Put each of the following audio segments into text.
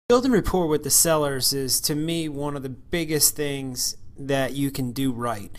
Building rapport with the sellers is, to me, one of the biggest things that you can do right.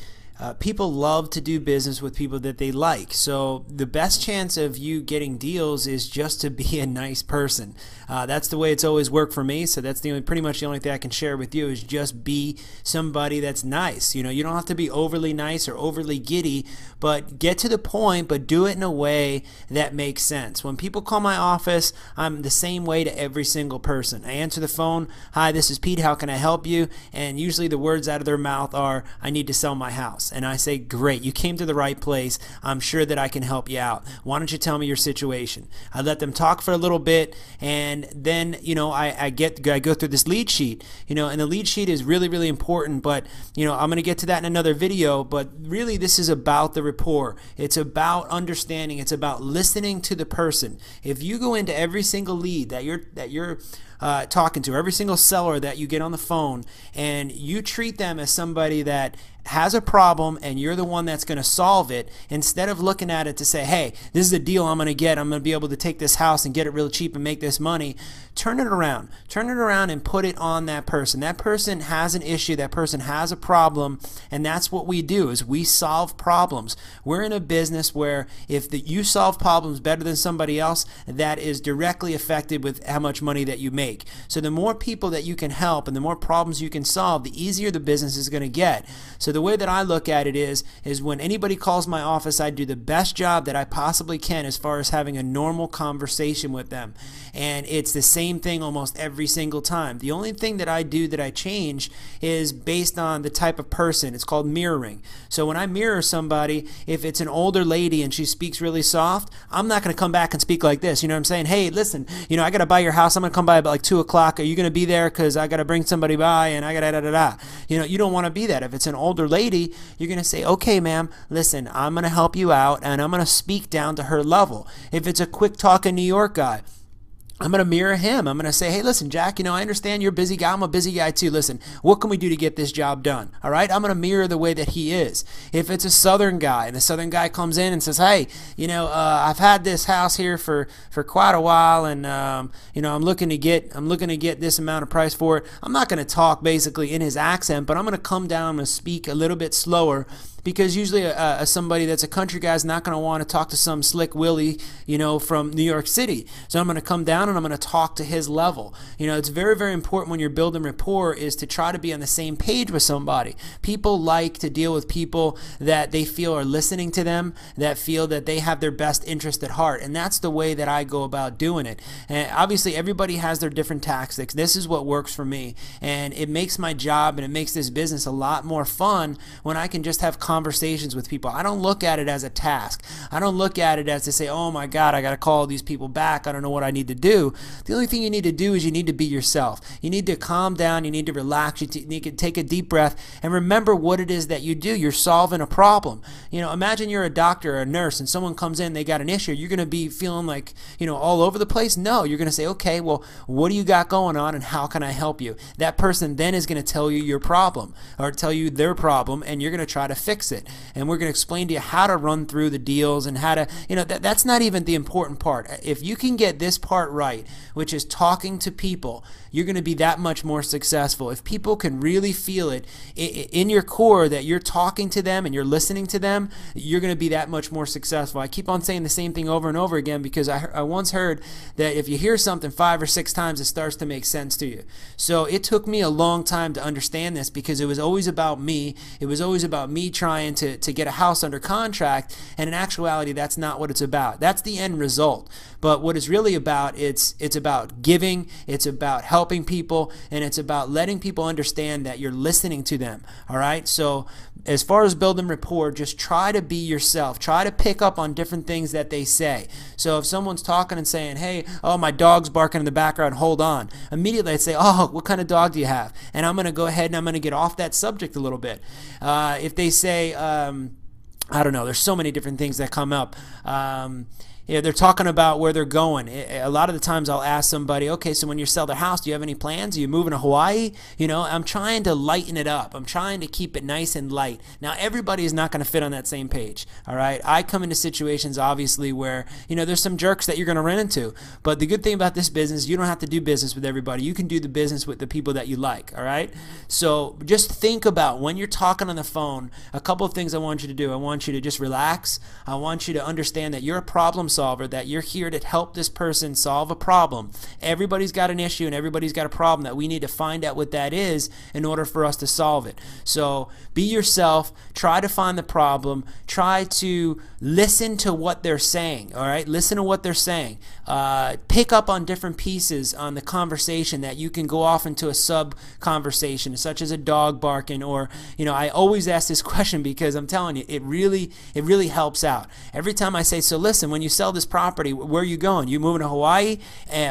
People love to do business with people that they like. So the best chance of you getting deals is just to be a nice person. That's the way it's always worked for me. So that's pretty much the only thing I can share with you is just be somebody that's nice. You don't have to be overly nice or overly giddy, but get to the point, but do it in a way that makes sense. When people call my office, I'm the same way to every single person. I answer the phone. Hi, this is Pete. How can I help you? And usually the words out of their mouth are, I need to sell my house. And I say, great, you came to the right place. I'm sure that I can help you out. Why don't you tell me your situation? I let them talk for a little bit, and then I go through this lead sheet, and the lead sheet is really, really important. But I'm going to get to that in another video. But really, this is about the rapport. It's about understanding. It's about listening to the person. If you go into every single lead that you're talking to, every single seller that you get on the phone, and you treat them as somebody that has a problem and you're the one that's going to solve it, instead of looking at it to say, hey, this is a deal I'm going to get, I'm going to be able to take this house and get it real cheap and make this money, turn it around and put it on that person. That person has an issue, that person has a problem, and that's what we do, is we solve problems. We're in a business where if you solve problems better than somebody else, that is directly affected with how much money that you make. So the more people that you can help and the more problems you can solve, the easier the business is going to get. So the way that I look at it is when anybody calls my office, I do the best job that I possibly can as far as having a normal conversation with them. And it's the same thing almost every single time. The only thing that I do that I change is based on the type of person. It's called mirroring. So when I mirror somebody, if it's an older lady and she speaks really soft, I'm not going to come back and speak like this. You know what I'm saying? Hey, listen, I got to buy your house. I'm going to come by about like 2 o'clock. Are you going to be there? Because I got to bring somebody by and I got da-da-da-da. You don't want to be that. If it's an older lady, you're going to say, okay, ma'am, listen, I'm going to help you out and I'm going to speak down to her level. If it's a quick talking New York guy, I'm going to mirror him. I'm going to say, hey, listen, Jack, I understand you're a busy guy. I'm a busy guy too. Listen, what can we do to get this job done? All right? I'm going to mirror the way that he is. If it's a Southern guy and the Southern guy comes in and says, hey, I've had this house here for quite a while and, I'm looking to get this amount of price for it. I'm not going to talk basically in his accent, but I'm going to come down and speak a little bit slower, because usually somebody that's a country guy is not going to want to talk to some slick Willie, from New York City. So I'm going to come down and I'm going to talk to his level. It's very, very important when you're building rapport is to try to be on the same page with somebody. People like to deal with people that they feel are listening to them, that feel that they have their best interest at heart. And that's the way that I go about doing it. And obviously everybody has their different tactics. This is what works for me. And it makes my job and it makes this business a lot more fun when I can just have conversations with people. I don't look at it as a task. I don't look at it as to say, oh my God, I got to call these people back. I don't know what I need to do. The only thing you need to do is you need to be yourself. You need to calm down. You need to relax. You need to take a deep breath and remember what it is that you do. You're solving a problem. Imagine you're a doctor or a nurse and someone comes in, they got an issue. You're going to be feeling like, all over the place? No, you're going to say, okay, well, what do you got going on and how can I help you? That person then is going to tell you your problem or tell you their problem, and you're going to try to fix it. And we're going to explain to you how to run through the deals and how to, that's not even the important part. If you can get this part right, which is talking to people, you're going to be that much more successful. If people can really feel it in your core that you're talking to them and you're listening to them, you're going to be that much more successful. I keep on saying the same thing over and over again because I once heard that if you hear something 5 or 6 times, it starts to make sense to you. So it took me a long time to understand this because it was always about me. It was always about me trying to get a house under contract, and in actuality, that's not what it's about. That's the end result. But what it's really about, it's about giving, it's about helping people, and it's about letting people understand that you're listening to them. All right? So as far as building rapport, just try to be yourself. Try to pick up on different things that they say. So if someone's talking and saying, hey, oh, my dog's barking in the background, hold on. Immediately I'd say, oh, what kind of dog do you have? And I'm going to go ahead and I'm going to get off that subject a little bit. If they say, I don't know, there's so many different things that come up. they're talking about where they're going. A lot of the times I'll ask somebody, okay, so when you sell their house, do you have any plans? Are you moving to Hawaii? I'm trying to lighten it up. I'm trying to keep it nice and light. Now, everybody is not going to fit on that same page, all right? I come into situations, obviously, where, there's some jerks that you're going to run into. But the good thing about this business, you don't have to do business with everybody. You can do the business with the people that you like, all right? So just think about when you're talking on the phone, a couple of things I want you to do. I want you to just relax. I want you to understand that you're a problem solver, that you're here to help this person solve a problem. Everybody's got an issue and everybody's got a problem that we need to find out what that is in order for us to solve it. So be yourself, try to find the problem, try to listen to what they're saying, all right? Listen to what they're saying. Pick up on different pieces on the conversation that you can go off into a sub-conversation, such as a dog barking, or, I always ask this question because I'm telling you, it really helps out. Every time I say, so listen, when you sell this property, where are you going? You moving to Hawaii,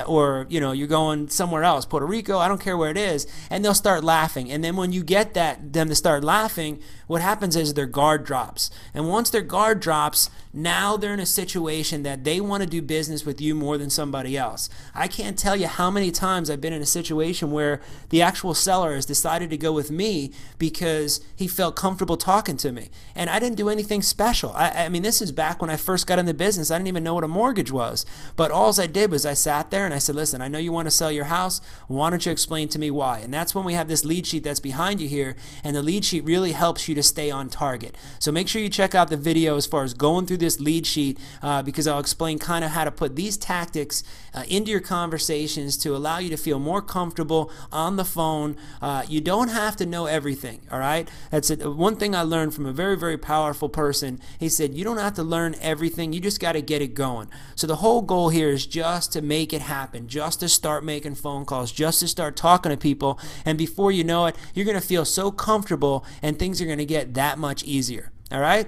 or you're going somewhere else, Puerto Rico, I don't care where it is, and they'll start laughing. And then when you get them to start laughing, what happens is their guard drops. And once their guard drops, now they're in a situation that they want to do business with you more than somebody else. I can't tell you how many times I've been in a situation where the actual seller has decided to go with me because he felt comfortable talking to me. And I didn't do anything special. I mean, this is back when I first got in the business. I didn't even know what a mortgage was. But all I did was I sat there and I said, listen, I know you want to sell your house. Why don't you explain to me why? And that's when we have this lead sheet that's behind you here. And the lead sheet really helps you to stay on target. So make sure you check out the video as far as going through this lead sheet, because I'll explain kind of how to put these tactics into your conversations to allow you to feel more comfortable on the phone. You don't have to know everything, all right? That's one thing I learned from a very, very powerful person. He said, you don't have to learn everything. You just got to get it going. So the whole goal here is just to make it happen, just to start making phone calls, just to start talking to people. And before you know it, you're going to feel so comfortable and things are going to get that much easier, all right?